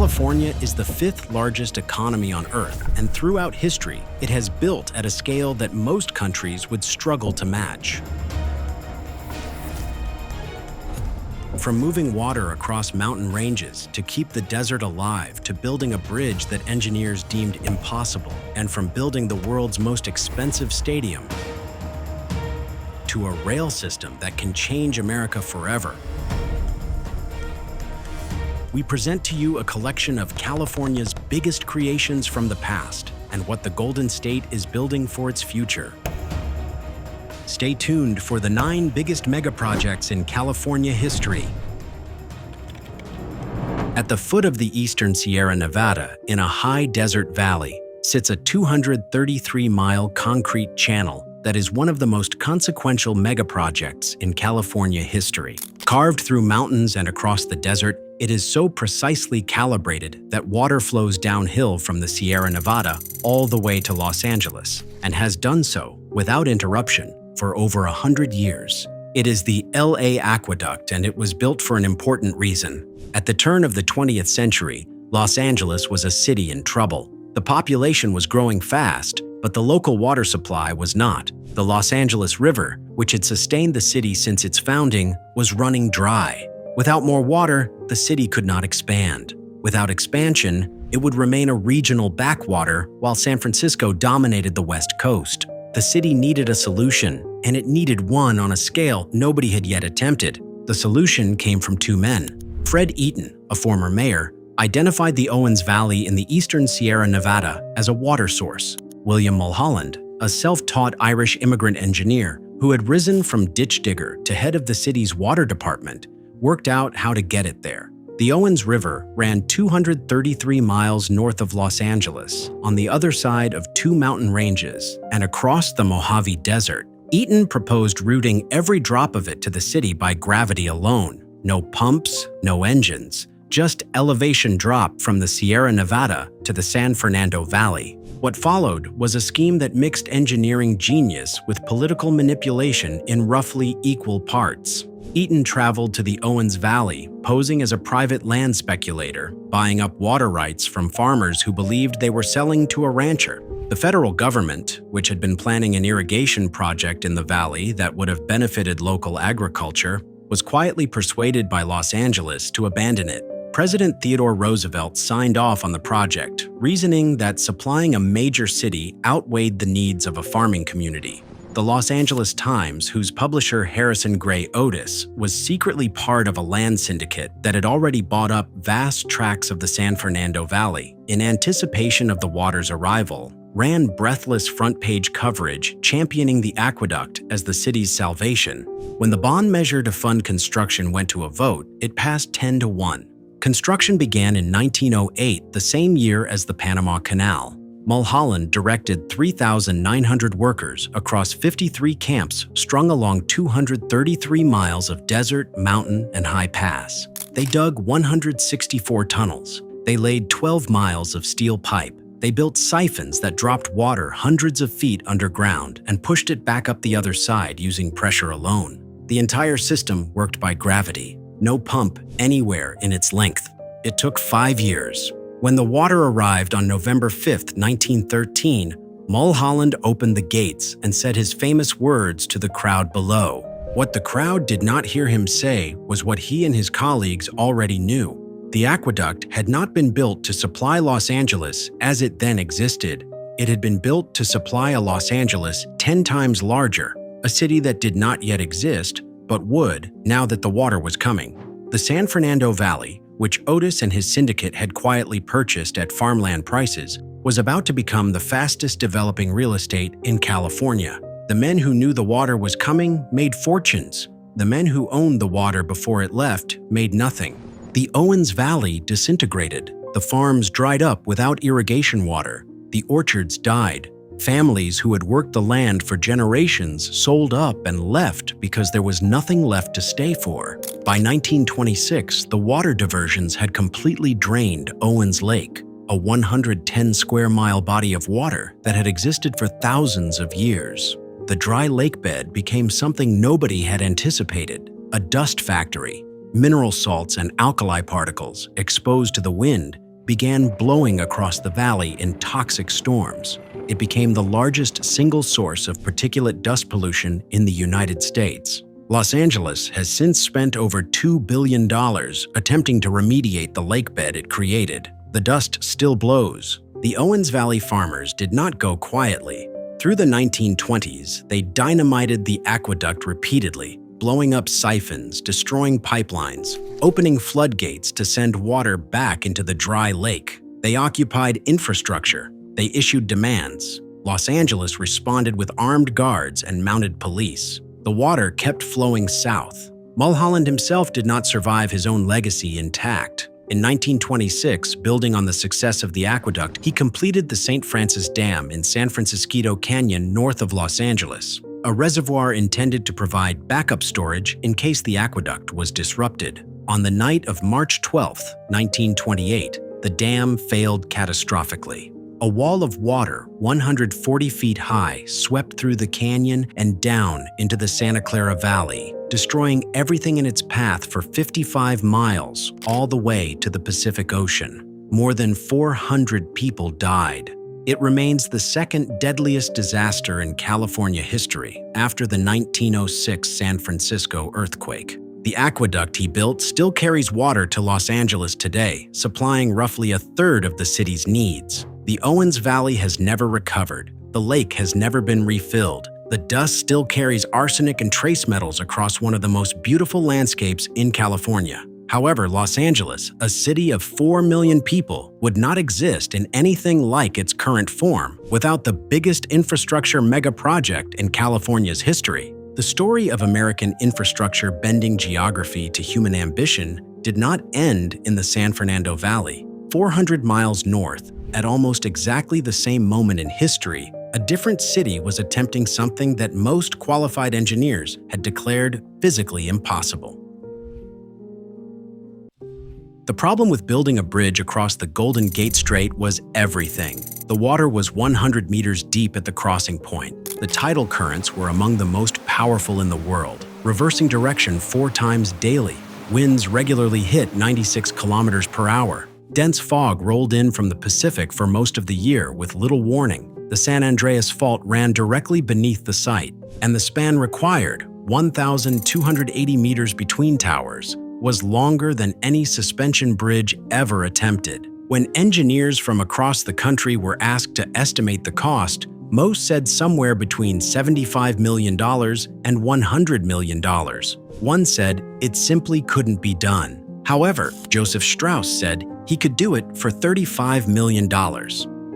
California is the fifth largest economy on Earth, and throughout history, it has built at a scale that most countries would struggle to match. From moving water across mountain ranges to keep the desert alive to building a bridge that engineers deemed impossible, and from building the world's most expensive stadium to a rail system that can change America forever, we present to you a collection of California's biggest creations from the past and what the Golden State is building for its future. Stay tuned for the 9 biggest megaprojects in California history. At the foot of the eastern Sierra Nevada, in a high desert valley, sits a 233-mile concrete channel that is one of the most consequential megaprojects in California history. Carved through mountains and across the desert, it is so precisely calibrated that water flows downhill from the Sierra Nevada all the way to Los Angeles, and has done so without interruption for over 100 years. It is the LA Aqueduct, and it was built for an important reason. At the turn of the 20th century, Los Angeles was a city in trouble. The population was growing fast, but the local water supply was not. The Los Angeles River, which had sustained the city since its founding, was running dry. Without more water, the city could not expand. Without expansion, it would remain a regional backwater while San Francisco dominated the West Coast. The city needed a solution, and it needed one on a scale nobody had yet attempted. The solution came from 2 men. Fred Eaton, a former mayor, identified the Owens Valley in the eastern Sierra Nevada as a water source. William Mulholland, a self-taught Irish immigrant engineer who had risen from ditch digger to head of the city's water department, worked out how to get it there. The Owens River ran 233 miles north of Los Angeles, on the other side of 2 mountain ranges, and across the Mojave Desert. Eaton proposed routing every drop of it to the city by gravity alone. No pumps, no engines, just elevation drop from the Sierra Nevada to the San Fernando Valley. What followed was a scheme that mixed engineering genius with political manipulation in roughly equal parts. Eaton traveled to the Owens Valley, posing as a private land speculator, buying up water rights from farmers who believed they were selling to a rancher. The federal government, which had been planning an irrigation project in the valley that would have benefited local agriculture, was quietly persuaded by Los Angeles to abandon it. President Theodore Roosevelt signed off on the project, reasoning that supplying a major city outweighed the needs of a farming community. The Los Angeles Times, whose publisher Harrison Gray Otis was secretly part of a land syndicate that had already bought up vast tracts of the San Fernando Valley in anticipation of the water's arrival, ran breathless front-page coverage championing the aqueduct as the city's salvation. When the bond measure to fund construction went to a vote, it passed 10-1. Construction began in 1908, the same year as the Panama Canal. Mulholland directed 3,900 workers across 53 camps strung along 233 miles of desert, mountain, and high pass. They dug 164 tunnels. They laid 12 miles of steel pipe. They built siphons that dropped water hundreds of feet underground and pushed it back up the other side using pressure alone. The entire system worked by gravity. No pump anywhere in its length. It took 5 years. When the water arrived on November 5, 1913, Mulholland opened the gates and said his famous words to the crowd below. What the crowd did not hear him say was what he and his colleagues already knew. The aqueduct had not been built to supply Los Angeles as it then existed. It had been built to supply a Los Angeles 10 times larger, a city that did not yet exist, but would now that the water was coming. The San Fernando Valley, which Otis and his syndicate had quietly purchased at farmland prices, was about to become the fastest developing real estate in California. The men who knew the water was coming made fortunes. The men who owned the water before it left made nothing. The Owens Valley disintegrated. The farms dried up without irrigation water. The orchards died. Families who had worked the land for generations sold up and left because there was nothing left to stay for. By 1926, the water diversions had completely drained Owens Lake, a 110 square mile body of water that had existed for thousands of years. The dry lake bed became something nobody had anticipated, a dust factory. Mineral salts and alkali particles, exposed to the wind, began blowing across the valley in toxic storms. It became the largest single source of particulate dust pollution in the United States. Los Angeles has since spent over $2 billion attempting to remediate the lake bed it created. The dust still blows. The Owens Valley farmers did not go quietly. Through the 1920s, they dynamited the aqueduct repeatedly, blowing up siphons, destroying pipelines, opening floodgates to send water back into the dry lake. They occupied infrastructure. They issued demands. Los Angeles responded with armed guards and mounted police. The water kept flowing south. Mulholland himself did not survive his own legacy intact. In 1926, building on the success of the aqueduct, he completed the St. Francis Dam in San Francisco Canyon north of Los Angeles, a reservoir intended to provide backup storage in case the aqueduct was disrupted. On the night of March 12, 1928, the dam failed catastrophically. A wall of water 140 feet high swept through the canyon and down into the Santa Clara Valley, destroying everything in its path for 55 miles all the way to the Pacific Ocean. More than 400 people died. It remains the second deadliest disaster in California history after the 1906 San Francisco earthquake. The aqueduct he built still carries water to Los Angeles today, supplying roughly a third of the city's needs. The Owens Valley has never recovered. The lake has never been refilled. The dust still carries arsenic and trace metals across one of the most beautiful landscapes in California. However, Los Angeles, a city of 4 million people, would not exist in anything like its current form without the biggest infrastructure megaproject in California's history. The story of American infrastructure bending geography to human ambition did not end in the San Fernando Valley. 400 miles north, at almost exactly the same moment in history, a different city was attempting something that most qualified engineers had declared physically impossible. The problem with building a bridge across the Golden Gate Strait was everything. The water was 100 meters deep at the crossing point. The tidal currents were among the most powerful in the world, reversing direction 4 times daily. Winds regularly hit 96 kilometers per hour. Dense fog rolled in from the Pacific for most of the year with little warning. The San Andreas Fault ran directly beneath the site, and the span required, 1,280 meters between towers, was longer than any suspension bridge ever attempted. When engineers from across the country were asked to estimate the cost, most said somewhere between $75 million and $100 million. One said it simply couldn't be done. However, Joseph Strauss said he could do it for $35 million.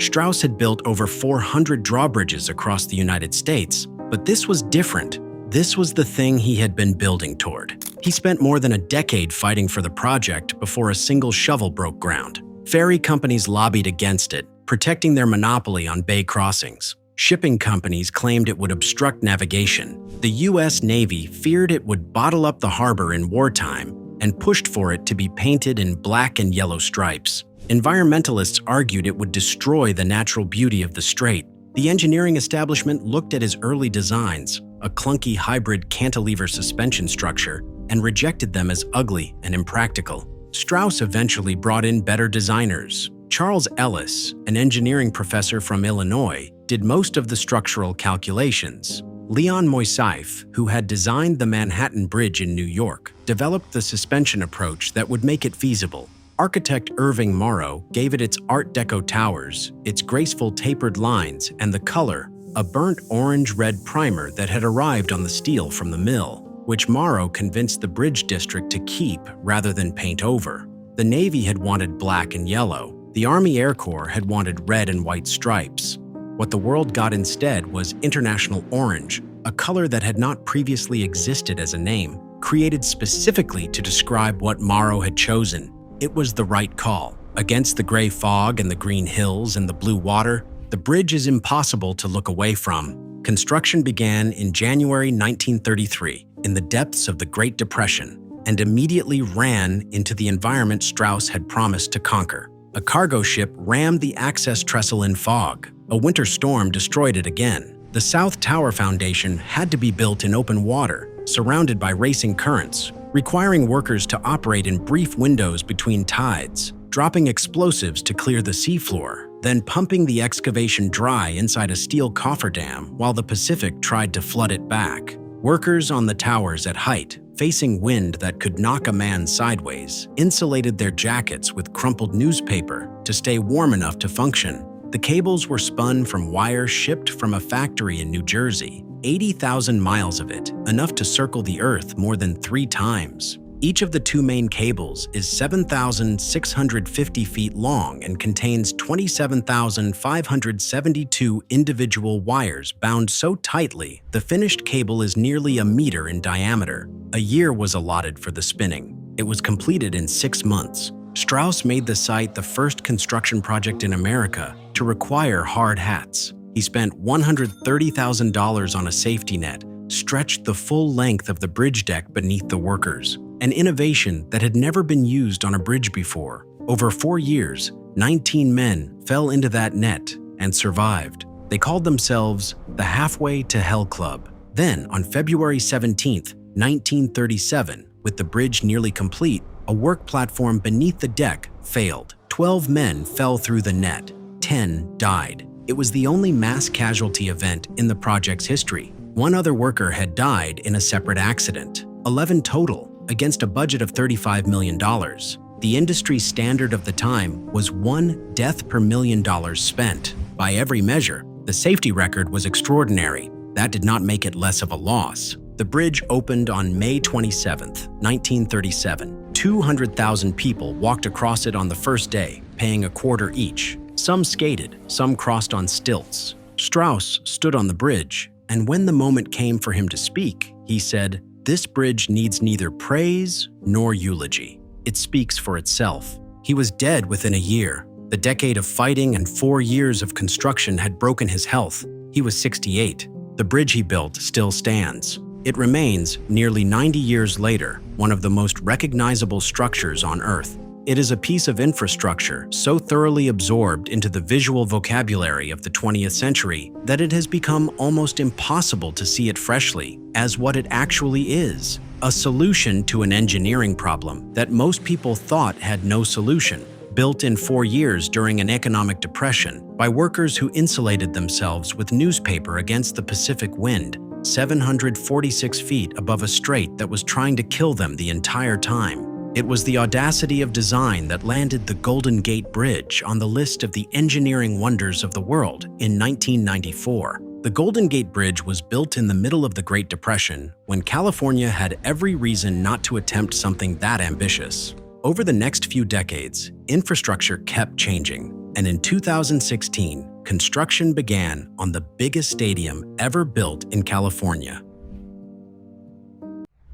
Strauss had built over 400 drawbridges across the United States, but this was different. This was the thing he had been building toward. He spent more than a decade fighting for the project before a single shovel broke ground. Ferry companies lobbied against it, protecting their monopoly on bay crossings. Shipping companies claimed it would obstruct navigation. The U.S. Navy feared it would bottle up the harbor in wartime and pushed for it to be painted in black and yellow stripes. Environmentalists argued it would destroy the natural beauty of the strait. The engineering establishment looked at his early designs, a clunky hybrid cantilever suspension structure, and rejected them as ugly and impractical. Strauss eventually brought in better designers. Charles Ellis, an engineering professor from Illinois, did most of the structural calculations. Leon Moisseiff, who had designed the Manhattan Bridge in New York, developed the suspension approach that would make it feasible. Architect Irving Morrow gave it its Art Deco towers, its graceful tapered lines, and the color, a burnt orange-red primer that had arrived on the steel from the mill, which Morrow convinced the bridge district to keep rather than paint over. The Navy had wanted black and yellow. The Army Air Corps had wanted red and white stripes. What the world got instead was International Orange, a color that had not previously existed as a name, created specifically to describe what Morrow had chosen. It was the right call. Against the gray fog and the green hills and the blue water, the bridge is impossible to look away from. Construction began in January 1933 in the depths of the Great Depression and immediately ran into the environment Strauss had promised to conquer. A cargo ship rammed the access trestle in fog. A winter storm destroyed it again. The South Tower Foundation had to be built in open water, surrounded by racing currents. requiring workers to operate in brief windows between tides, dropping explosives to clear the seafloor, then pumping the excavation dry inside a steel cofferdam while the Pacific tried to flood it back. Workers on the towers at height, facing wind that could knock a man sideways, insulated their jackets with crumpled newspaper to stay warm enough to function. The cables were spun from wire shipped from a factory in New Jersey, 80,000 miles of it, enough to circle the Earth more than 3 times. Each of the 2 main cables is 7,650 feet long and contains 27,572 individual wires bound so tightly the finished cable is nearly a meter in diameter. A year was allotted for the spinning. It was completed in 6 months. Strauss made the site the first construction project in America to require hard hats. He spent $130,000 on a safety net, stretched the full length of the bridge deck beneath the workers, an innovation that had never been used on a bridge before. Over 4 years, 19 men fell into that net and survived. They called themselves the Halfway to Hell Club. Then, on February 17, 1937, with the bridge nearly complete, a work platform beneath the deck failed. 12 men fell through the net. 10 died. It was the only mass casualty event in the project's history. 1 other worker had died in a separate accident. 11 total, against a budget of $35 million. The industry standard of the time was 1 death per $1 million spent. By every measure, the safety record was extraordinary. That did not make it less of a loss. The bridge opened on May 27, 1937. 200,000 people walked across it on the first day, paying a quarter each. Some skated, some crossed on stilts. Strauss stood on the bridge, and when the moment came for him to speak, he said, "This bridge needs neither praise nor eulogy. It speaks for itself." He was dead within a year. The decade of fighting and 4 years of construction had broken his health. He was 68. The bridge he built still stands. It remains, nearly 90 years later, one of the most recognizable structures on Earth. It is a piece of infrastructure so thoroughly absorbed into the visual vocabulary of the 20th century that it has become almost impossible to see it freshly as what it actually is: a solution to an engineering problem that most people thought had no solution, built in 4 years during an economic depression by workers who insulated themselves with newspaper against the Pacific wind, 746 feet above a strait that was trying to kill them the entire time. It was the audacity of design that landed the Golden Gate Bridge on the list of the engineering wonders of the world in 1994. The Golden Gate Bridge was built in the middle of the Great Depression, when California had every reason not to attempt something that ambitious. Over the next few decades, infrastructure kept changing, and in 2016, construction began on the biggest stadium ever built in California.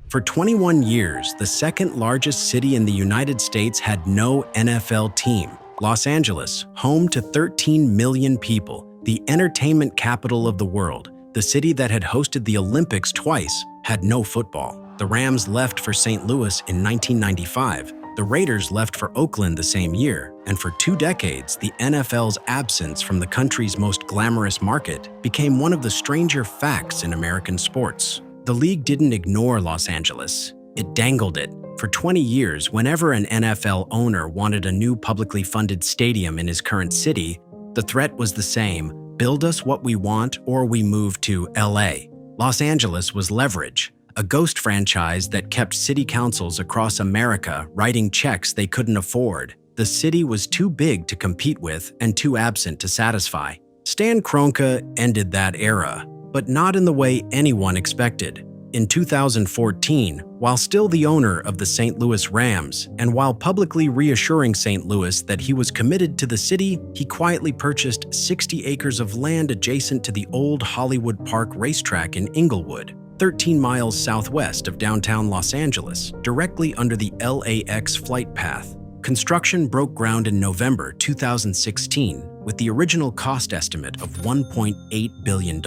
For 21 years, the second largest city in the United States had no NFL team. Los Angeles, home to 13 million people, the entertainment capital of the world, the city that had hosted the Olympics twice, had no football. The Rams left for St. Louis in 1995. The Raiders left for Oakland the same year, and for 2 decades, the NFL's absence from the country's most glamorous market became one of the stranger facts in American sports. The league didn't ignore Los Angeles. It dangled it. For 20 years, whenever an NFL owner wanted a new publicly funded stadium in his current city, the threat was the same: build us what we want or we move to LA. Los Angeles was leverage, a ghost franchise that kept city councils across America writing checks they couldn't afford. The city was too big to compete with and too absent to satisfy. Stan Kroenke ended that era, but not in the way anyone expected. In 2014, while still the owner of the St. Louis Rams, and while publicly reassuring St. Louis that he was committed to the city, he quietly purchased 60 acres of land adjacent to the old Hollywood Park racetrack in Inglewood, 13 miles southwest of downtown Los Angeles, directly under the LAX flight path. Construction broke ground in November 2016 with the original cost estimate of $1.8 billion.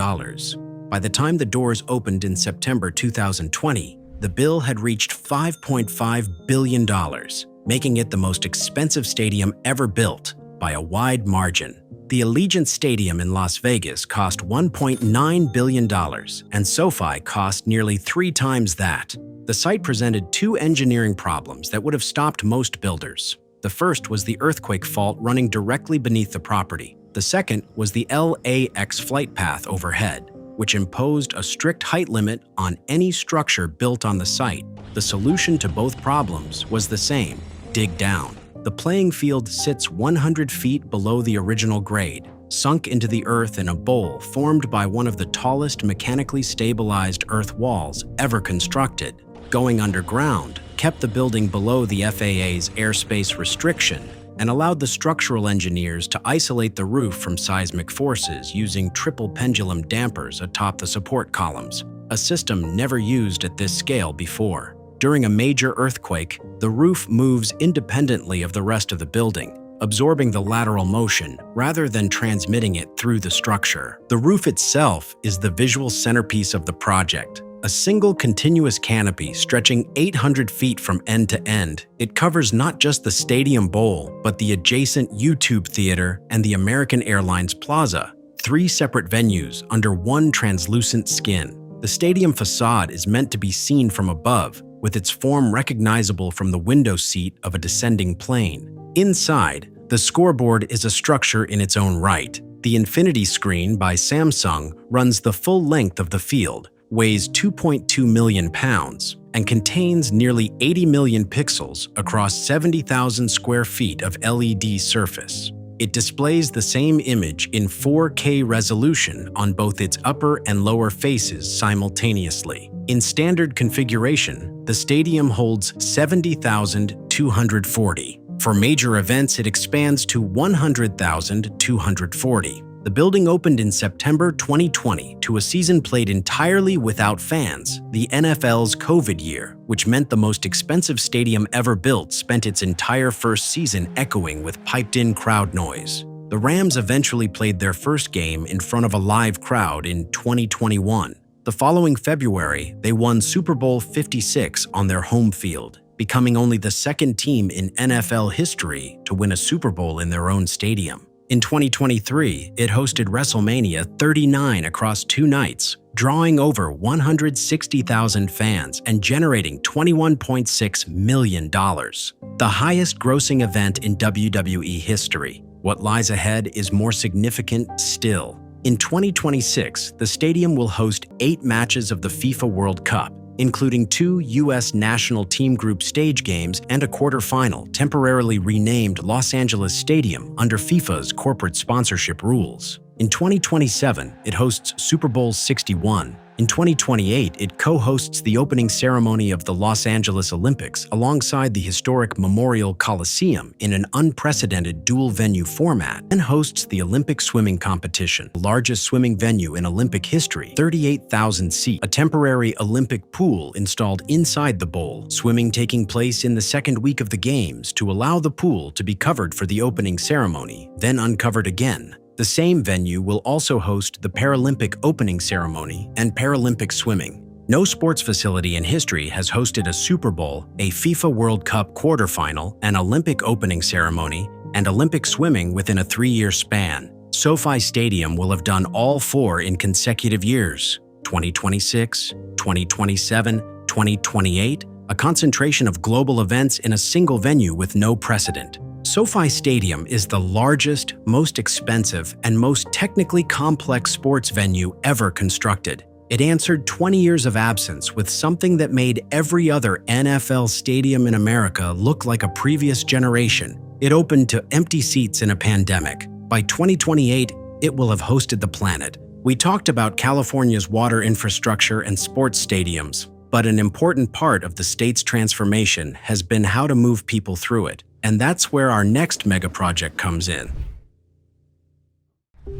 By the time the doors opened in September 2020, the bill had reached $5.5 billion, making it the most expensive stadium ever built. by a wide margin. The Allegiant Stadium in Las Vegas cost $1.9 billion, and SoFi cost nearly 3 times that. The site presented 2 engineering problems that would have stopped most builders. The first was the earthquake fault running directly beneath the property. The second was the LAX flight path overhead, which imposed a strict height limit on any structure built on the site. The solution to both problems was the same: dig down. The playing field sits 100 feet below the original grade, sunk into the earth in a bowl formed by one of the tallest mechanically stabilized earth walls ever constructed. Going underground kept the building below the FAA's airspace restriction and allowed the structural engineers to isolate the roof from seismic forces using triple pendulum dampers atop the support columns, a system never used at this scale before. During a major earthquake, the roof moves independently of the rest of the building, absorbing the lateral motion rather than transmitting it through the structure. The roof itself is the visual centerpiece of the project. A single continuous canopy stretching 800 feet from end to end, it covers not just the Stadium Bowl, but the adjacent YouTube Theater and the American Airlines Plaza, 3 separate venues under one translucent skin. The stadium facade is meant to be seen from above, with its form recognizable from the window seat of a descending plane. Inside, the scoreboard is a structure in its own right. The Infinity Screen by Samsung runs the full length of the field, weighs 2.2 million pounds, and contains nearly 80 million pixels across 70,000 square feet of LED surface. It displays the same image in 4K resolution on both its upper and lower faces simultaneously. In standard configuration, the stadium holds 70,240. For major events, it expands to 100,240. The building opened in September 2020 to a season played entirely without fans, the NFL's COVID year, which meant the most expensive stadium ever built spent its entire first season echoing with piped-in crowd noise. The Rams eventually played their first game in front of a live crowd in 2021. The following February, they won Super Bowl 56 on their home field, becoming only the second team in NFL history to win a Super Bowl in their own stadium. In 2023, it hosted WrestleMania 39 across 2 nights, drawing over 160,000 fans and generating $21.6 million, the highest grossing event in WWE history. What lies ahead is more significant still. In 2026, the stadium will host 8 matches of the FIFA World Cup, including 2 U.S. national team group stage games and a quarterfinal temporarily renamed Los Angeles Stadium under FIFA's corporate sponsorship rules. In 2027, it hosts Super Bowl 61. In 2028, it co-hosts the opening ceremony of the Los Angeles Olympics alongside the historic Memorial Coliseum in an unprecedented dual-venue format, and hosts the Olympic swimming competition, the largest swimming venue in Olympic history, 38,000 seats, a temporary Olympic pool installed inside the bowl, swimming taking place in the second week of the Games to allow the pool to be covered for the opening ceremony, then uncovered again. The same venue will also host the Paralympic opening ceremony and Paralympic swimming. No sports facility in history has hosted a Super Bowl, a FIFA World Cup quarterfinal, an Olympic opening ceremony, and Olympic swimming within a 3-year span. SoFi Stadium will have done all 4 in consecutive years: 2026, 2027, 2028, a concentration of global events in a single venue with no precedent. SoFi Stadium is the largest, most expensive, and most technically complex sports venue ever constructed. It answered 20 years of absence with something that made every other NFL stadium in America look like a previous generation. It opened to empty seats in a pandemic. By 2028, it will have hosted the planet. We talked about California's water infrastructure and sports stadiums, but an important part of the state's transformation has been how to move people through it. And that's where our next megaproject comes in.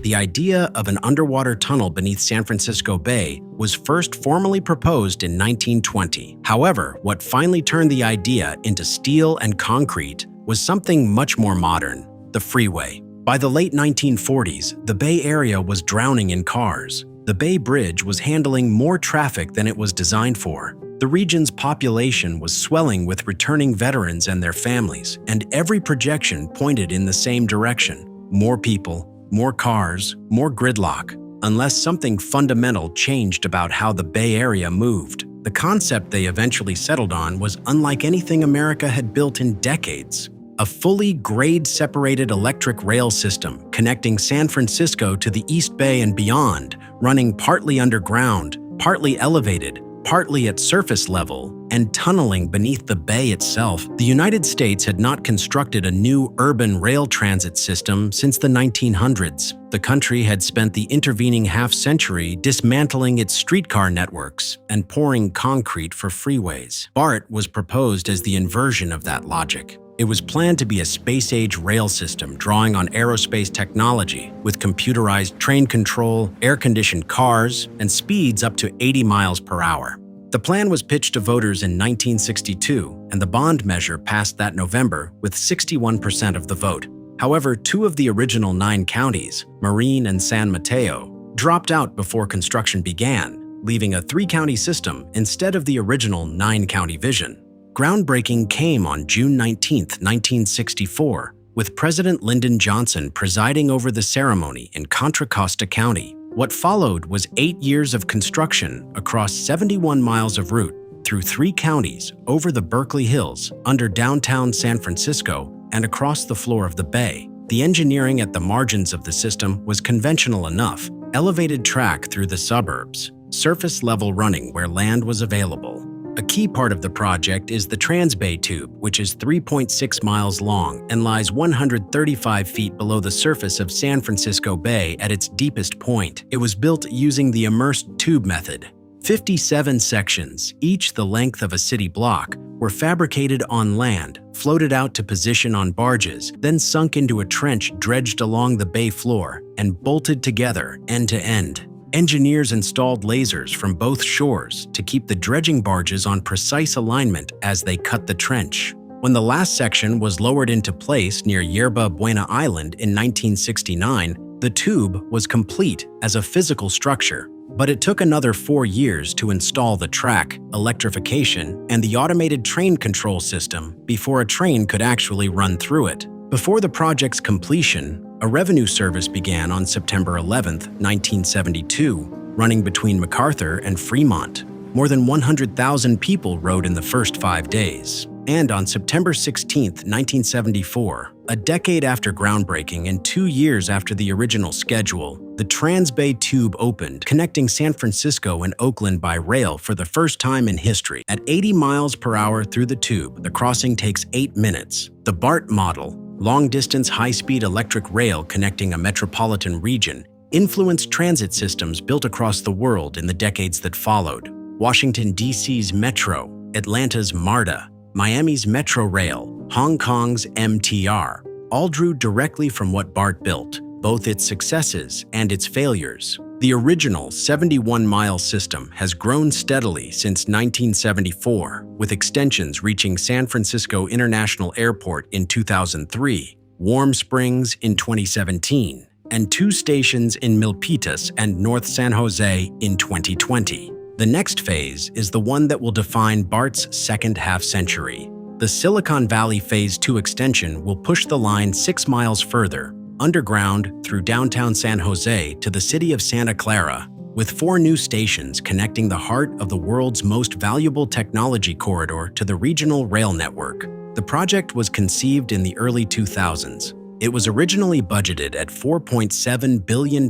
The idea of an underwater tunnel beneath San Francisco Bay was first formally proposed in 1920. However, what finally turned the idea into steel and concrete was something much more modern: the freeway. By the late 1940s, the Bay Area was drowning in cars. The Bay Bridge was handling more traffic than it was designed for. The region's population was swelling with returning veterans and their families, and every projection pointed in the same direction. More people, more cars, more gridlock, unless something fundamental changed about how the Bay Area moved. The concept they eventually settled on was unlike anything America had built in decades. A fully grade-separated electric rail system connecting San Francisco to the East Bay and beyond, running partly underground, partly elevated, partly at surface level, and tunneling beneath the bay itself. The United States had not constructed a new urban rail transit system since the 1900s. The country had spent the intervening half-century dismantling its streetcar networks and pouring concrete for freeways. BART was proposed as the inversion of that logic. It was planned to be a space-age rail system drawing on aerospace technology with computerized train control, air-conditioned cars, and speeds up to 80 miles per hour. The plan was pitched to voters in 1962, and the bond measure passed that November with 61% of the vote. However, 2 of the original 9 counties, Marin and San Mateo, dropped out before construction began, leaving a 3-county system instead of the original 9-county vision. Groundbreaking came on June 19, 1964, with President Lyndon Johnson presiding over the ceremony in Contra Costa County. What followed was 8 years of construction across 71 miles of route through 3 counties, over the Berkeley Hills, under downtown San Francisco, and across the floor of the bay. The engineering at the margins of the system was conventional enough: elevated track through the suburbs, surface-level running where land was available. A key part of the project is the Transbay Tube, which is 3.6 miles long and lies 135 feet below the surface of San Francisco Bay at its deepest point. It was built using the immersed tube method. 57 sections, each the length of a city block, were fabricated on land, floated out to position on barges, then sunk into a trench dredged along the bay floor, and bolted together end to end. Engineers installed lasers from both shores to keep the dredging barges on precise alignment as they cut the trench. When the last section was lowered into place near Yerba Buena Island in 1969, the tube was complete as a physical structure. But it took another 4 years to install the track, electrification, and the automated train control system before a train could actually run through it. Before the project's completion, a revenue service began on September 11, 1972, running between MacArthur and Fremont. More than 100,000 people rode in the first 5 days. And on September 16, 1974, a decade after groundbreaking and 2 years after the original schedule, the Transbay Tube opened, connecting San Francisco and Oakland by rail for the first time in history. At 80 miles per hour through the tube, the crossing takes 8 minutes. The BART model, long-distance high-speed electric rail connecting a metropolitan region, influenced transit systems built across the world in the decades that followed. Washington, D.C.'s Metro, Atlanta's MARTA, Miami's Metro Rail, Hong Kong's MTR, all drew directly from what BART built, both its successes and its failures. The original 71-mile system has grown steadily since 1974, with extensions reaching San Francisco International Airport in 2003, Warm Springs in 2017, and 2 stations in Milpitas and North San Jose in 2020. The next phase is the one that will define BART's second half-century. The Silicon Valley Phase 2 extension will push the line 6 miles further, underground through downtown San Jose to the city of Santa Clara, with 4 new stations connecting the heart of the world's most valuable technology corridor to the regional rail network. The project was conceived in the early 2000s. It was originally budgeted at $4.7 billion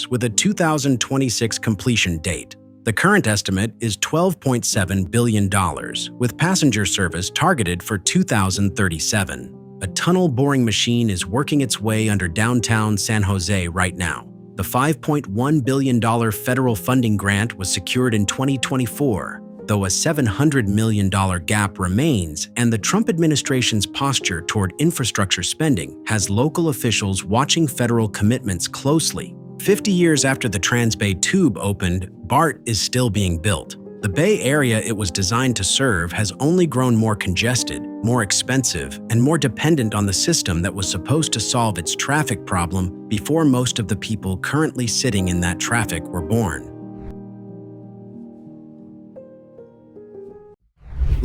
with a 2026 completion date. The current estimate is $12.7 billion, with passenger service targeted for 2037. A tunnel boring machine is working its way under downtown San Jose right now. The $5.1 billion federal funding grant was secured in 2024, though a $700 million gap remains, and the Trump administration's posture toward infrastructure spending has local officials watching federal commitments closely. 50 years after the Transbay Tube opened, BART is still being built. The Bay Area it was designed to serve has only grown more congested, more expensive, and more dependent on the system that was supposed to solve its traffic problem before most of the people currently sitting in that traffic were born.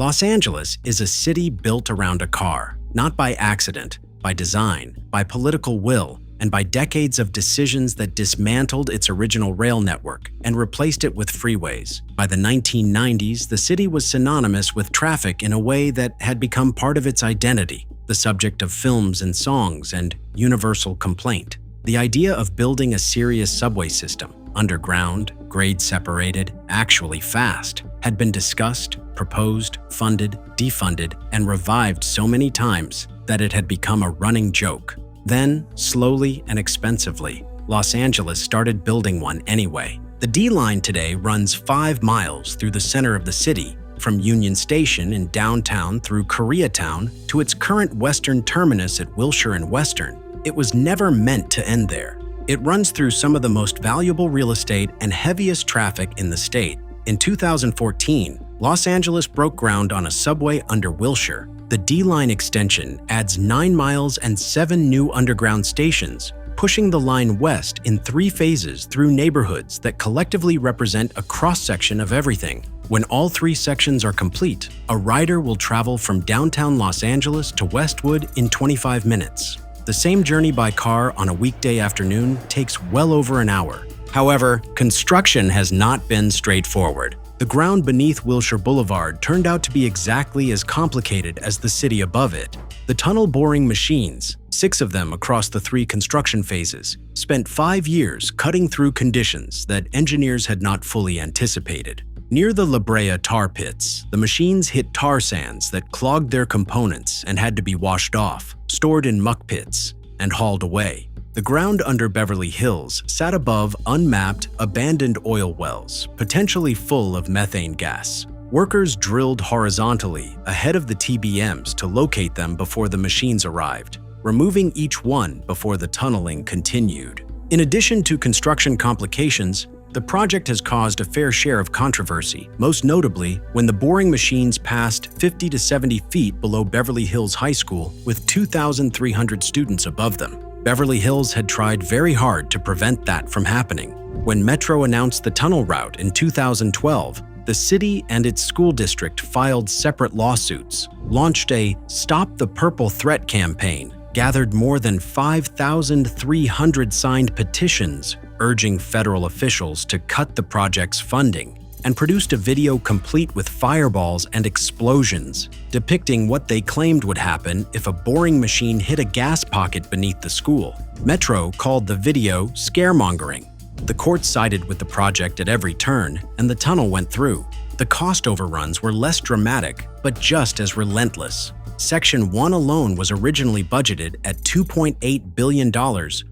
Los Angeles is a city built around a car, not by accident, by design, by political will, and by decades of decisions that dismantled its original rail network and replaced it with freeways. By the 1990s, the city was synonymous with traffic in a way that had become part of its identity, the subject of films and songs and universal complaint. The idea of building a serious subway system, underground, grade-separated, actually fast, had been discussed, proposed, funded, defunded, and revived so many times that it had become a running joke. Then, slowly and expensively, Los Angeles started building one anyway. The D-Line today runs 5 miles through the center of the city, from Union Station in downtown through Koreatown to its current western terminus at Wilshire and Western. It was never meant to end there. It runs through some of the most valuable real estate and heaviest traffic in the state. In 2014, Los Angeles broke ground on a subway under Wilshire. The D-Line extension adds 9 miles and 7 new underground stations, pushing the line west in 3 phases through neighborhoods that collectively represent a cross-section of everything. When all 3 sections are complete, a rider will travel from downtown Los Angeles to Westwood in 25 minutes. The same journey by car on a weekday afternoon takes well over an hour. However, construction has not been straightforward. The ground beneath Wilshire Boulevard turned out to be exactly as complicated as the city above it. The tunnel boring machines, 6 of them across the 3 construction phases, spent 5 years cutting through conditions that engineers had not fully anticipated. Near the La Brea tar pits, the machines hit tar sands that clogged their components and had to be washed off, stored in muck pits, and hauled away. The ground under Beverly Hills sat above unmapped, abandoned oil wells, potentially full of methane gas. Workers drilled horizontally ahead of the TBMs to locate them before the machines arrived, removing each one before the tunneling continued. In addition to construction complications, the project has caused a fair share of controversy, most notably when the boring machines passed 50 to 70 feet below Beverly Hills High School with 2,300 students above them. Beverly Hills had tried very hard to prevent that from happening. When Metro announced the tunnel route in 2012, the city and its school district filed separate lawsuits, launched a Stop the Purple Threat campaign, gathered more than 5,300 signed petitions urging federal officials to cut the project's funding, and produced a video complete with fireballs and explosions, depicting what they claimed would happen if a boring machine hit a gas pocket beneath the school. Metro called the video scaremongering. The court sided with the project at every turn, and the tunnel went through. The cost overruns were less dramatic, but just as relentless. Section 1 alone was originally budgeted at $2.8 billion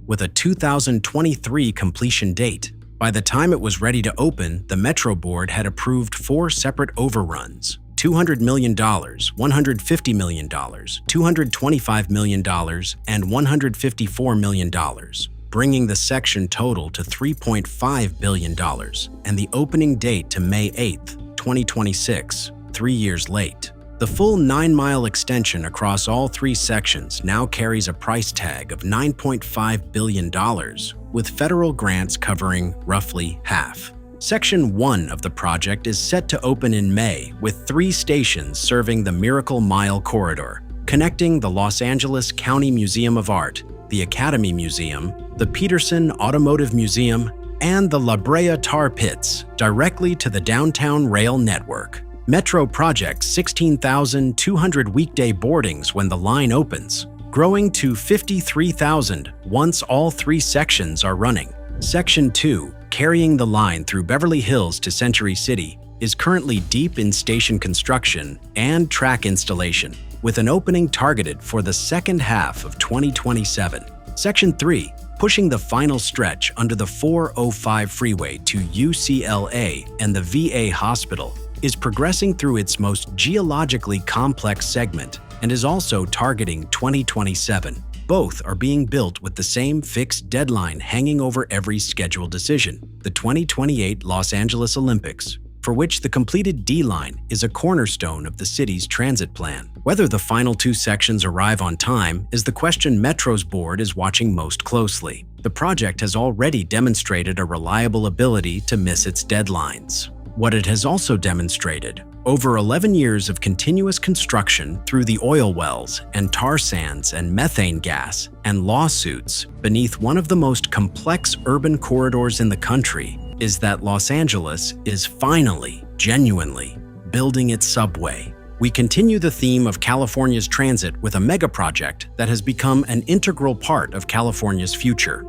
with a 2023 completion date. By the time it was ready to open, the Metro Board had approved 4 separate overruns: $200 million, $150 million, $225 million, and $154 million, bringing the section total to $3.5 billion, and the opening date to May 8, 2026, 3 years late. The full 9-mile extension across all 3 sections now carries a price tag of $9.5 billion, with federal grants covering roughly half. Section 1 of the project is set to open in May, with 3 stations serving the Miracle Mile corridor, connecting the Los Angeles County Museum of Art, the Academy Museum, the Peterson Automotive Museum, and the La Brea Tar Pits directly to the downtown rail network. Metro projects 16,200 weekday boardings when the line opens, growing to 53,000 once all 3 sections are running. Section 2, carrying the line through Beverly Hills to Century City, is currently deep in station construction and track installation, with an opening targeted for the second half of 2027. Section 3, pushing the final stretch under the 405 freeway to UCLA and the VA hospital, is progressing through its most geologically complex segment and is also targeting 2027. Both are being built with the same fixed deadline hanging over every scheduled decision: the 2028 Los Angeles Olympics, for which the completed D-Line is a cornerstone of the city's transit plan. Whether the final 2 sections arrive on time is the question Metro's board is watching most closely. The project has already demonstrated a reliable ability to miss its deadlines. What it has also demonstrated, Over 11 years of continuous construction through the oil wells and tar sands and methane gas and lawsuits beneath one of the most complex urban corridors in the country is that Los Angeles is finally, genuinely, building its subway. We continue the theme of California's transit with a megaproject that has become an integral part of California's future.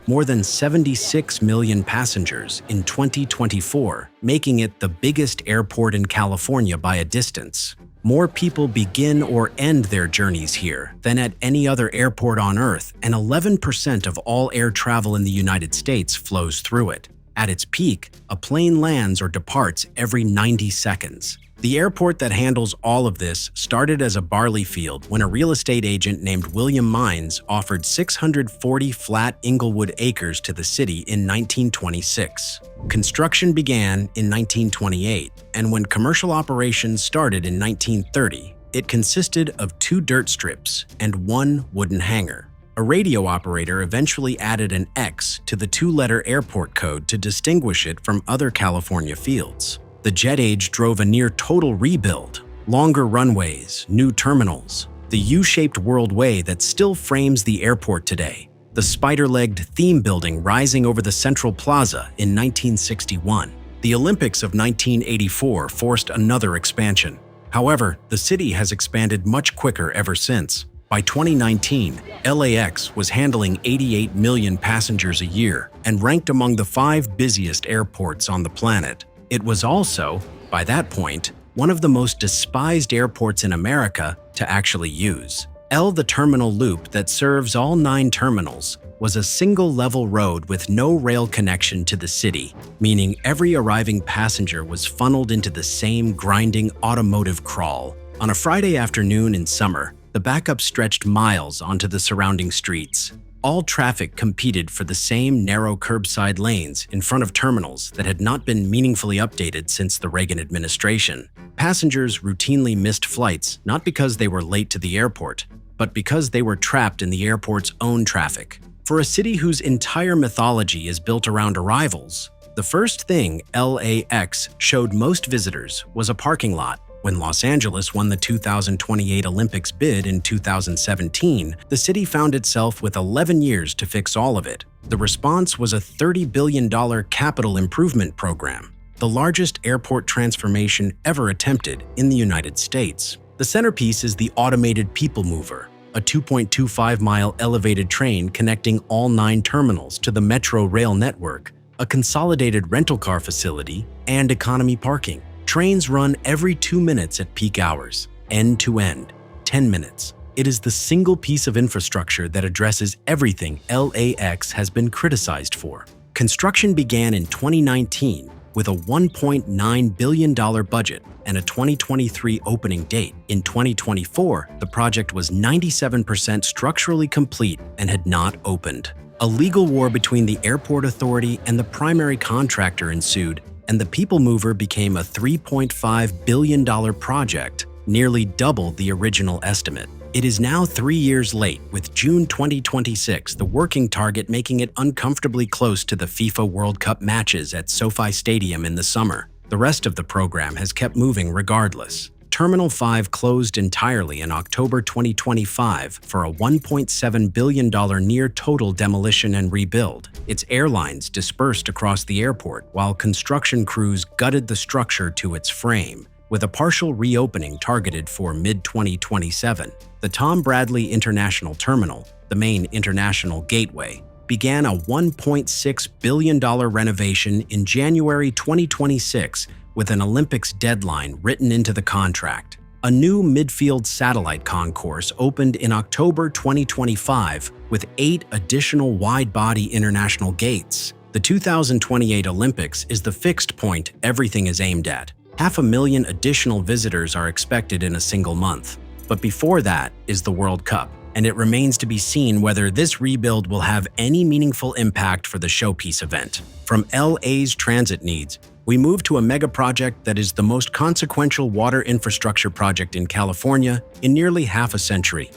More than 76 million passengers in 2024, making it the biggest airport in California by a distance. More people begin or end their journeys here than at any other airport on Earth, and 11% of all air travel in the United States flows through it. At its peak, a plane lands or departs every 90 seconds. The airport that handles all of this started as a barley field when a real estate agent named William Mines offered 640 flat Inglewood acres to the city in 1926. Construction began in 1928, and when commercial operations started in 1930, it consisted of 2 dirt strips and 1 wooden hangar. A radio operator eventually added an X to the 2-letter airport code to distinguish it from other California fields. The jet age drove a near-total rebuild, longer runways, new terminals, the U-shaped World Way that still frames the airport today, the spider-legged theme building rising over the Central Plaza in 1961. The Olympics of 1984 forced another expansion. However, the city has expanded much quicker ever since. By 2019, LAX was handling 88 million passengers a year and ranked among the 5 busiest airports on the planet. It was also, by that point, one of the most despised airports in America to actually use. The terminal loop that serves all 9 terminals was a single-level road with no rail connection to the city, meaning every arriving passenger was funneled into the same grinding automotive crawl. On a Friday afternoon in summer, the backup stretched miles onto the surrounding streets. All traffic competed for the same narrow curbside lanes in front of terminals that had not been meaningfully updated since the Reagan administration. Passengers routinely missed flights not because they were late to the airport, but because they were trapped in the airport's own traffic. For a city whose entire mythology is built around arrivals, the first thing LAX showed most visitors was a parking lot. When Los Angeles won the 2028 Olympics bid in 2017, the city found itself with 11 years to fix all of it. The response was a $30 billion capital improvement program, the largest airport transformation ever attempted in the United States. The centerpiece is the automated People Mover, a 2.25-mile elevated train connecting all 9 terminals to the Metro rail network, a consolidated rental car facility, and economy parking. Trains run every 2 minutes at peak hours, end to end, 10 minutes. It is the single piece of infrastructure that addresses everything LAX has been criticized for. Construction began in 2019 with a $1.9 billion budget and a 2023 opening date. In 2024, the project was 97% structurally complete and had not opened. A legal war between the airport authority and the primary contractor ensued, and the People Mover became a $3.5 billion project, nearly double the original estimate. It is now 3 years late, with June 2026 the working target making it uncomfortably close to the FIFA World Cup matches at SoFi Stadium in the summer. The rest of the program has kept moving regardless. Terminal 5 closed entirely in October 2025 for a $1.7 billion near-total demolition and rebuild. Its airlines dispersed across the airport while construction crews gutted the structure to its frame, with a partial reopening targeted for mid-2027. The Tom Bradley International Terminal, the main international gateway, began a $1.6 billion renovation in January 2026 with an Olympics deadline written into the contract. A new midfield satellite concourse opened in October 2025 with 8 additional wide-body international gates. The 2028 Olympics is the fixed point everything is aimed at. 500,000 additional visitors are expected in a single month. But before that is the World Cup, and it remains to be seen whether this rebuild will have any meaningful impact for the showpiece event. From LA's transit needs, we move to a mega project that is the most consequential water infrastructure project in California in nearly half a century.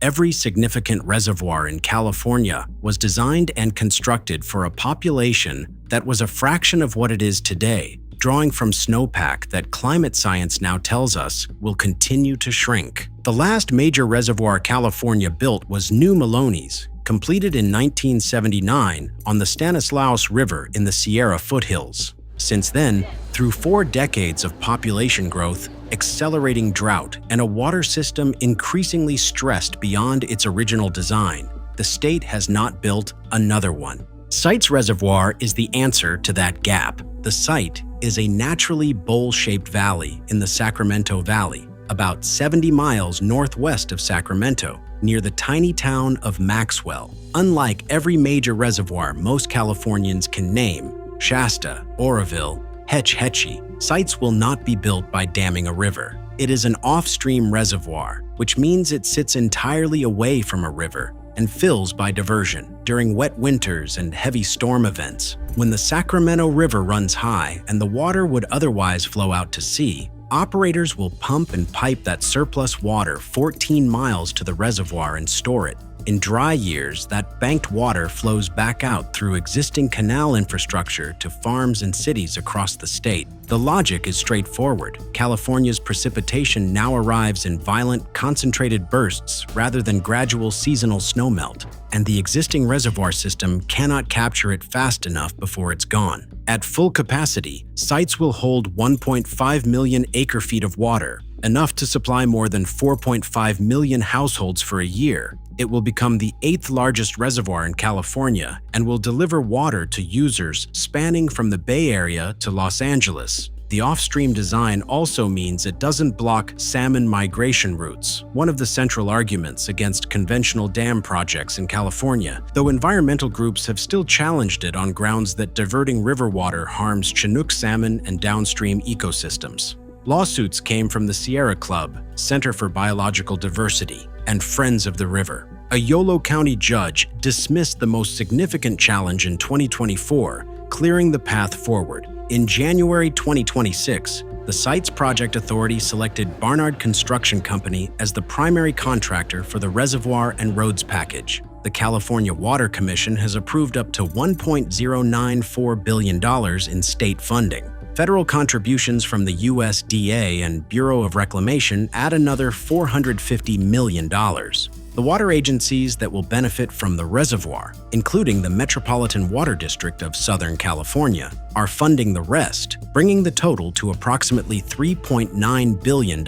Every significant reservoir in California was designed and constructed for a population that was a fraction of what it is today, drawing from snowpack that climate science now tells us will continue to shrink. The last major reservoir California built was New Melones, completed in 1979 on the Stanislaus River in the Sierra foothills. Since then, through 4 decades of population growth, accelerating drought, and a water system increasingly stressed beyond its original design, the state has not built another one. Site's reservoir is the answer to that gap. The site is a naturally bowl-shaped valley in the Sacramento Valley, about 70 miles northwest of Sacramento, near the tiny town of Maxwell. Unlike every major reservoir most Californians can name, Shasta, Oroville, Hetch Hetchy, sites will not be built by damming a river. It is an off-stream reservoir, which means it sits entirely away from a river and fills by diversion. During wet winters and heavy storm events, when the Sacramento River runs high and the water would otherwise flow out to sea, operators will pump and pipe that surplus water 14 miles to the reservoir and store it. In dry years, that banked water flows back out through existing canal infrastructure to farms and cities across the state. The logic is straightforward. California's precipitation now arrives in violent, concentrated bursts rather than gradual seasonal snowmelt, and the existing reservoir system cannot capture it fast enough before it's gone. At full capacity, sites will hold 1.5 million acre-feet of water, enough to supply more than 4.5 million households for a year. It will become the 8th largest reservoir in California and will deliver water to users spanning from the Bay Area to Los Angeles. The off-stream design also means it doesn't block salmon migration routes, one of the central arguments against conventional dam projects in California, though environmental groups have still challenged it on grounds that diverting river water harms Chinook salmon and downstream ecosystems. Lawsuits came from the Sierra Club, Center for Biological Diversity, and Friends of the River. A Yolo County judge dismissed the most significant challenge in 2024, clearing the path forward. In January 2026, the site's project authority selected Barnard Construction Company as the primary contractor for the reservoir and roads package. The California Water Commission has approved up to $1.094 billion in state funding. Federal contributions from the USDA and Bureau of Reclamation add another $450 million. The water agencies that will benefit from the reservoir, including the Metropolitan Water District of Southern California, are funding the rest, bringing the total to approximately $3.9 billion.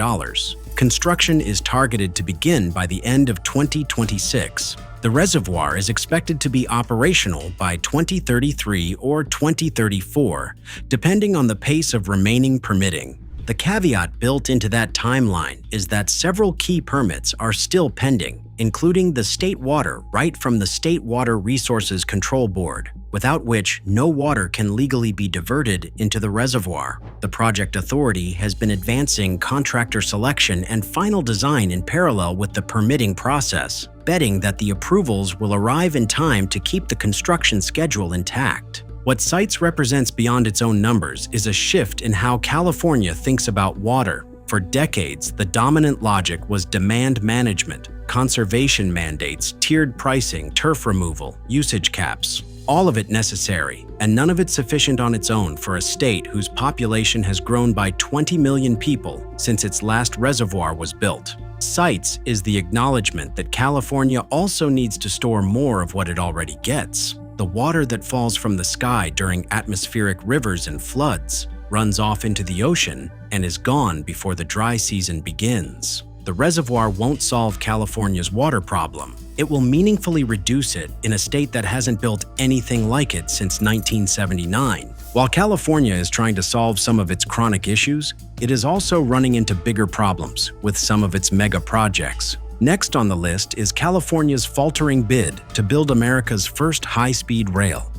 Construction is targeted to begin by the end of 2026. The reservoir is expected to be operational by 2033 or 2034, depending on the pace of remaining permitting. The caveat built into that timeline is that several key permits are still pending, including the state water right from the State Water Resources Control Board, without which no water can legally be diverted into the reservoir. The project authority has been advancing contractor selection and final design in parallel with the permitting process, betting that the approvals will arrive in time to keep the construction schedule intact. What sites represents beyond its own numbers is a shift in how California thinks about water. For decades, the dominant logic was demand management, conservation mandates, tiered pricing, turf removal, usage caps. All of it necessary, and none of it sufficient on its own for a state whose population has grown by 20 million people since its last reservoir was built. Sites is the acknowledgement that California also needs to store more of what it already gets. The water that falls from the sky during atmospheric rivers and floods runs off into the ocean and is gone before the dry season begins. The reservoir won't solve California's water problem. It will meaningfully reduce it in a state that hasn't built anything like it since 1979. While California is trying to solve some of its chronic issues, it is also running into bigger problems with some of its mega projects. Next on the list is California's faltering bid to build America's first high-speed rail.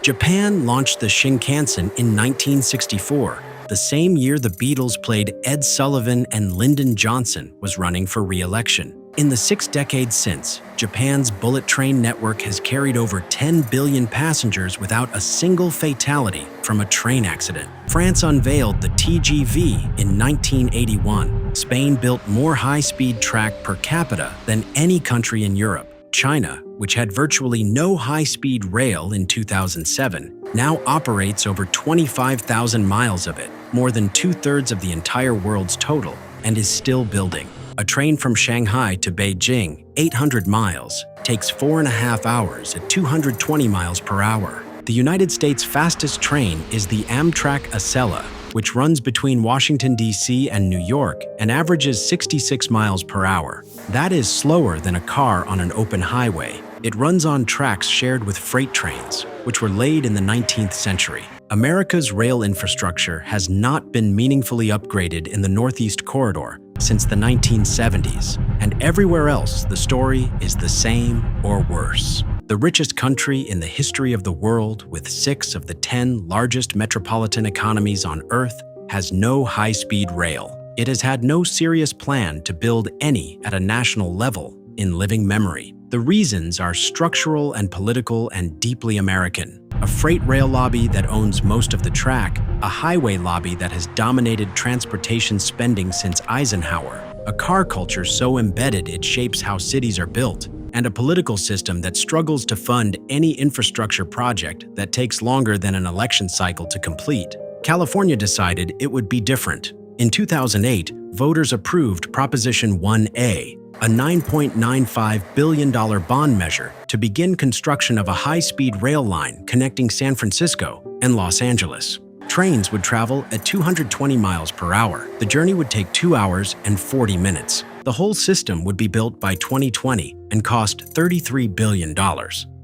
Japan launched the Shinkansen in 1964, the same year the Beatles played Ed Sullivan and Lyndon Johnson was running for re-election. In the 6 decades since, Japan's bullet train network has carried over 10 billion passengers without a single fatality from a train accident. France unveiled the TGV in 1981, Spain built more high-speed track per capita than any country in Europe. China, which had virtually no high-speed rail in 2007, now operates over 25,000 miles of it, more than two-thirds of the entire world's total, and is still building. A train from Shanghai to Beijing, 800 miles, takes 4.5 hours at 220 miles per hour. The United States' fastest train is the Amtrak Acela, which runs between Washington, D.C. and New York and averages 66 miles per hour. That is slower than a car on an open highway. It runs on tracks shared with freight trains, which were laid in the 19th century. America's rail infrastructure has not been meaningfully upgraded in the Northeast Corridor since the 1970s, and everywhere else the story is the same or worse. The richest country in the history of the world, with 6 of the 10 largest metropolitan economies on Earth, has no high-speed rail. It has had no serious plan to build any at a national level in living memory. The reasons are structural and political and deeply American. A freight rail lobby that owns most of the track, a highway lobby that has dominated transportation spending since Eisenhower, a car culture so embedded it shapes how cities are built, and a political system that struggles to fund any infrastructure project that takes longer than an election cycle to complete. California decided it would be different. In 2008, voters approved Proposition 1A, a $9.95 billion bond measure to begin construction of a high-speed rail line connecting San Francisco and Los Angeles. Trains would travel at 220 miles per hour. The journey would take 2 hours and 40 minutes. The whole system would be built by 2020 and cost $33 billion.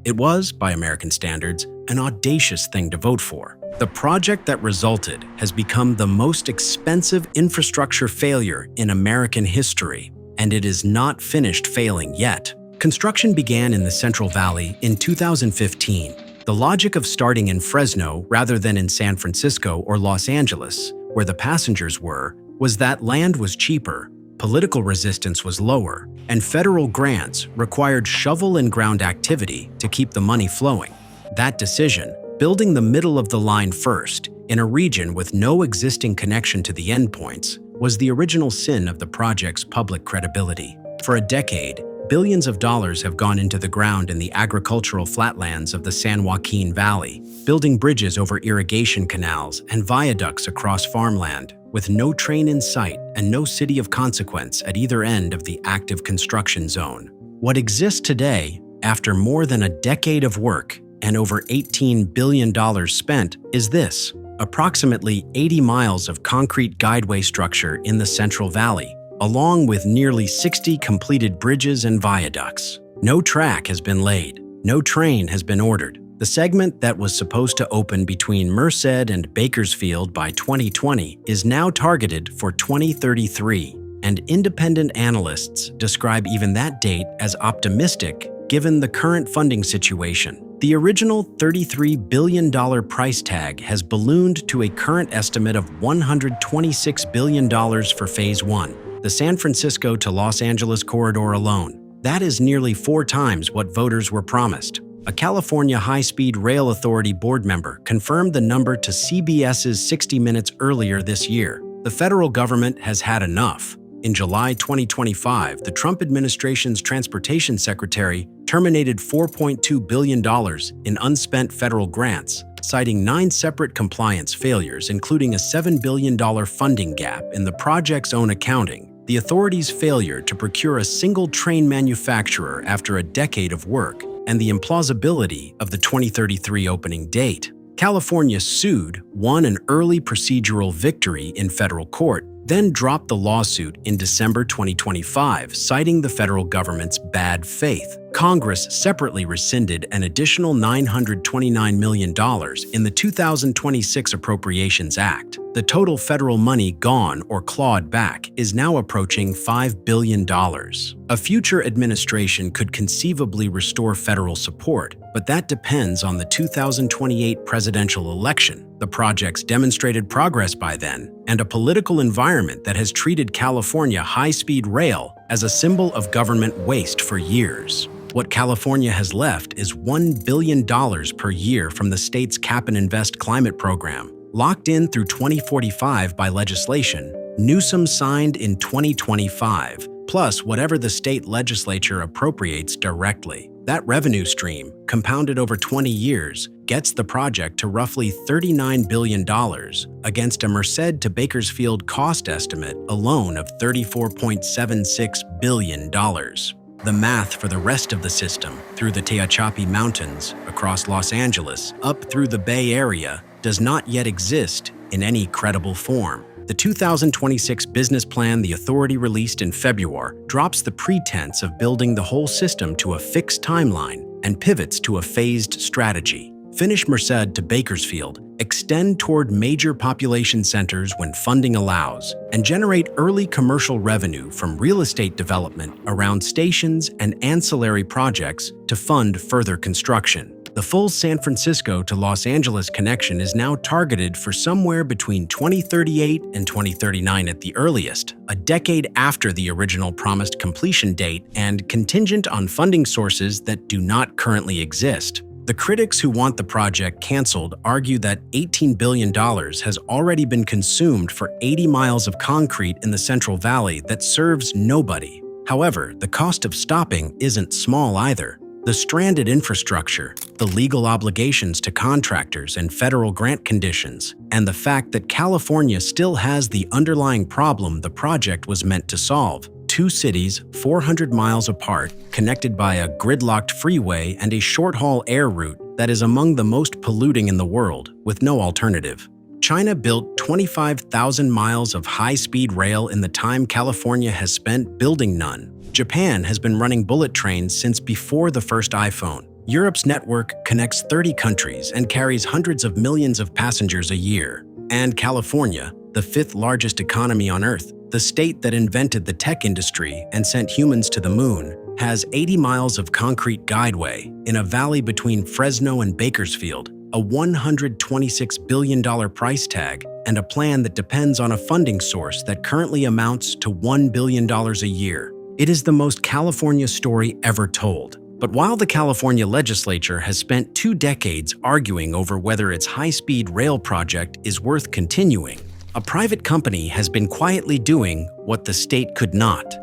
It was, by American standards, an audacious thing to vote for. The project that resulted has become the most expensive infrastructure failure in American history, and it is not finished failing yet. Construction began in the Central Valley in 2015. The logic of starting in Fresno rather than in San Francisco or Los Angeles, where the passengers were, was that land was cheaper, political resistance was lower, and federal grants required shovel-and-ground activity to keep the money flowing. That decision, building the middle of the line first, in a region with no existing connection to the endpoints, was the original sin of the project's public credibility. For a decade, billions of dollars have gone into the ground in the agricultural flatlands of the San Joaquin Valley, building bridges over irrigation canals and viaducts across farmland, with no train in sight and no city of consequence at either end of the active construction zone. What exists today, after more than a decade of work and over $18 billion spent, is this: approximately 80 miles of concrete guideway structure in the Central Valley, along with nearly 60 completed bridges and viaducts. No track has been laid. No train has been ordered. The segment that was supposed to open between Merced and Bakersfield by 2020 is now targeted for 2033, and independent analysts describe even that date as optimistic given the current funding situation. The original $33 billion price tag has ballooned to a current estimate of $126 billion for Phase 1, the San Francisco to Los Angeles corridor alone. That is nearly 4 times what voters were promised. A California High-Speed Rail Authority board member confirmed the number to CBS's 60 Minutes earlier this year. The federal government has had enough. In July 2025, the Trump administration's transportation secretary terminated $4.2 billion in unspent federal grants, citing 9 separate compliance failures, including a $7 billion funding gap in the project's own accounting, the authority's failure to procure a single train manufacturer after a decade of work, and the implausibility of the 2033 opening date. California sued, won an early procedural victory in federal court, then dropped the lawsuit in December 2025, citing the federal government's bad faith. Congress separately rescinded an additional $929 million in the 2026 Appropriations Act. The total federal money gone or clawed back is now approaching $5 billion. A future administration could conceivably restore federal support, but that depends on the 2028 presidential election, the project's demonstrated progress by then, and a political environment that has treated California high-speed rail as a symbol of government waste for years. What California has left is $1 billion per year from the state's Cap and Invest climate program, locked in through 2045 by legislation, Newsom signed in 2025, plus whatever the state legislature appropriates directly. That revenue stream, compounded over 20 years, gets the project to roughly $39 billion against a Merced to Bakersfield cost estimate alone of $34.76 billion. The math for the rest of the system, through the Tehachapi Mountains, across Los Angeles, up through the Bay Area, does not yet exist in any credible form. The 2026 business plan the authority released in February drops the pretense of building the whole system to a fixed timeline and pivots to a phased strategy. Finish Merced to Bakersfield, extend toward major population centers when funding allows, and generate early commercial revenue from real estate development around stations and ancillary projects to fund further construction. The full San Francisco to Los Angeles connection is now targeted for somewhere between 2038 and 2039 at the earliest, a decade after the original promised completion date and contingent on funding sources that do not currently exist. The critics who want the project canceled argue that $18 billion has already been consumed for 80 miles of concrete in the Central Valley that serves nobody. However, the cost of stopping isn't small either. The stranded infrastructure, the legal obligations to contractors and federal grant conditions, and the fact that California still has the underlying problem the project was meant to solve. Two cities 400 miles apart, connected by a gridlocked freeway and a short-haul air route that is among the most polluting in the world, with no alternative. China built 25,000 miles of high-speed rail in the time California has spent building none. Japan has been running bullet trains since before the first iPhone. Europe's network connects 30 countries and carries hundreds of millions of passengers a year. And California, the fifth largest economy on Earth, the state that invented the tech industry and sent humans to the moon, has 80 miles of concrete guideway in a valley between Fresno and Bakersfield, a $126 billion price tag, and a plan that depends on a funding source that currently amounts to $1 billion a year. It is the most California story ever told. But while the California legislature has spent 2 decades arguing over whether its high-speed rail project is worth continuing, a private company has been quietly doing what the state could not.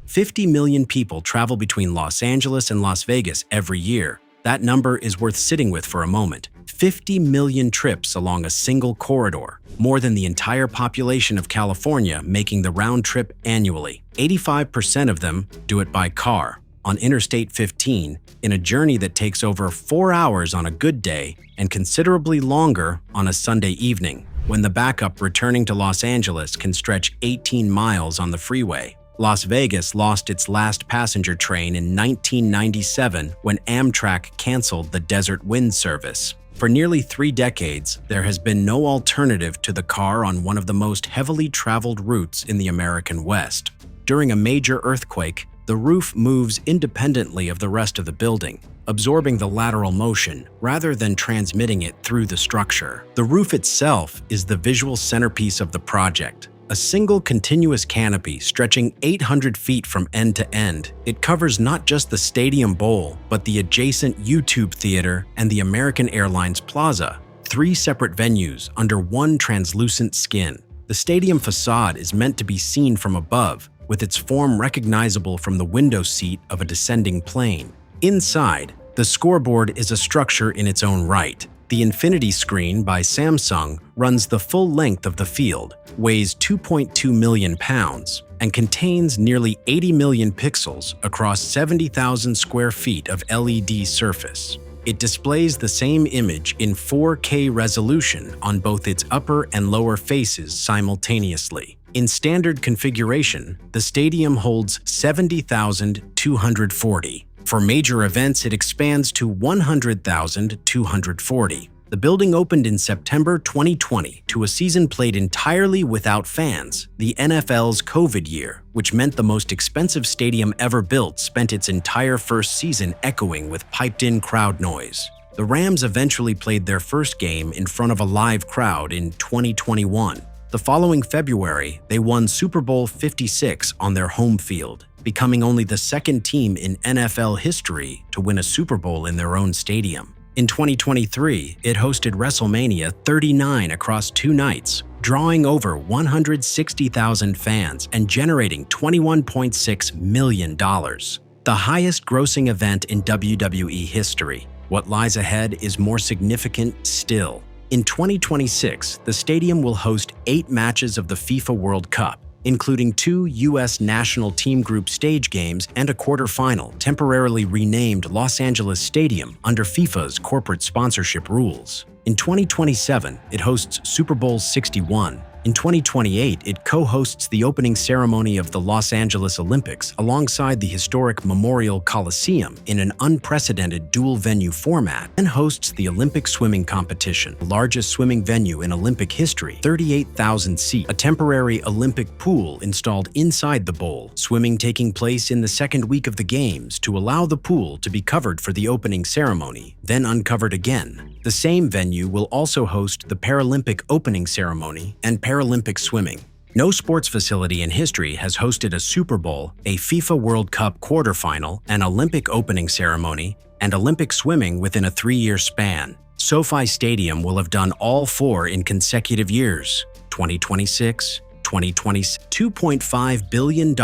50 million people travel between Los Angeles and Las Vegas every year. That number is worth sitting with for a moment. 50 million trips along a single corridor, more than the entire population of California making the round trip annually. 85% of them do it by car, on Interstate 15, in a journey that takes over 4 hours on a good day and considerably longer on a Sunday evening, when the backup returning to Los Angeles can stretch 18 miles on the freeway. Las Vegas lost its last passenger train in 1997 when Amtrak canceled the Desert Wind service. For nearly 3 decades, there has been no alternative to the car on one of the most heavily traveled routes in the American West. During a major earthquake, the roof moves independently of the rest of the building, absorbing the lateral motion rather than transmitting it through the structure. The roof itself is the visual centerpiece of the project. A single continuous canopy stretching 800 feet from end to end, it covers not just the Stadium Bowl, but the adjacent YouTube Theater and the American Airlines Plaza, 3 separate venues under one translucent skin. The stadium facade is meant to be seen from above, with its form recognizable from the window seat of a descending plane. Inside, the scoreboard is a structure in its own right. The Infinity Screen by Samsung runs the full length of the field, weighs 2.2 million pounds, and contains nearly 80 million pixels across 70,000 square feet of LED surface. It displays the same image in 4K resolution on both its upper and lower faces simultaneously. In standard configuration, the stadium holds 70,240. For major events, it expands to 100,240. The building opened in September 2020 to a season played entirely without fans, the NFL's COVID year, which meant the most expensive stadium ever built spent its entire first season echoing with piped-in crowd noise. The Rams eventually played their first game in front of a live crowd in 2021. The following February, they won Super Bowl 56 on their home field, becoming only the second team in NFL history to win a Super Bowl in their own stadium. In 2023, it hosted WrestleMania 39 across 2 nights, drawing over 160,000 fans and generating $21.6 million. The highest grossing event in WWE history. What lies ahead is more significant still. In 2026, the stadium will host 8 matches of the FIFA World Cup, including 2 U.S. national team group stage games and a quarterfinal temporarily renamed Los Angeles Stadium under FIFA's corporate sponsorship rules. In 2027, it hosts Super Bowl 61. In 2028, it co-hosts the opening ceremony of the Los Angeles Olympics alongside the historic Memorial Coliseum in an unprecedented dual-venue format, and hosts the Olympic swimming competition, the largest swimming venue in Olympic history, 38,000 seats, a temporary Olympic pool installed inside the bowl, swimming taking place in the second week of the Games to allow the pool to be covered for the opening ceremony, then uncovered again. The same venue will also host the Paralympic opening ceremony and Paralympic swimming. No sports facility in history has hosted a Super Bowl, a FIFA World Cup quarterfinal, an Olympic opening ceremony, and Olympic swimming within a 3-year span. SoFi Stadium will have done all 4 in consecutive years, 2026, 2027. $2.5 billion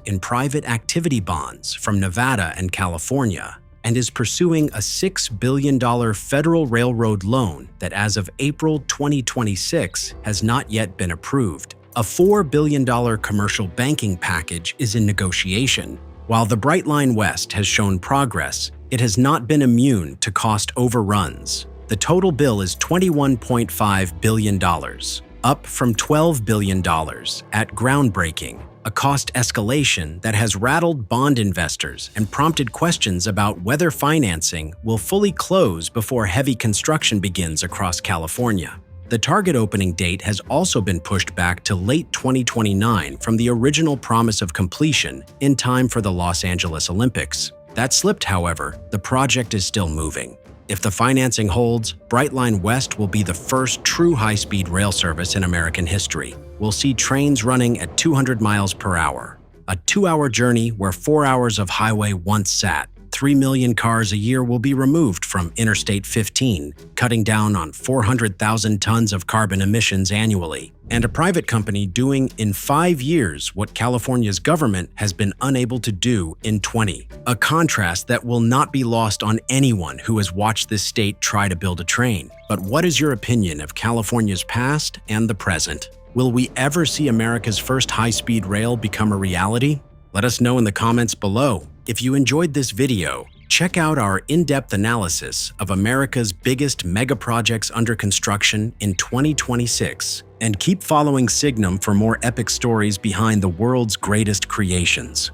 in private activity bonds from Nevada and California, and is pursuing a $6 billion federal railroad loan that as of April 2026 has not yet been approved. A $4 billion commercial banking package is in negotiation. While the Brightline West has shown progress, it has not been immune to cost overruns. The total bill is $21.5 billion, up from $12 billion at groundbreaking, a cost escalation that has rattled bond investors and prompted questions about whether financing will fully close before heavy construction begins across California. The target opening date has also been pushed back to late 2029 from the original promise of completion in time for the Los Angeles Olympics. That slipped, however. The project is still moving. If the financing holds, Brightline West will be the first true high-speed rail service in American history. We'll see trains running at 200 miles per hour, a 2-hour journey where 4 hours of highway once sat. 3 million cars a year will be removed from Interstate 15, cutting down on 400,000 tons of carbon emissions annually, and a private company doing in 5 years what California's government has been unable to do in 20. A contrast that will not be lost on anyone who has watched this state try to build a train. But what is your opinion of California's past and the present? Will we ever see America's first high-speed rail become a reality? Let us know in the comments below. If you enjoyed this video, check out our in-depth analysis of America's biggest mega projects under construction in 2026, and keep following Signum for more epic stories behind the world's greatest creations.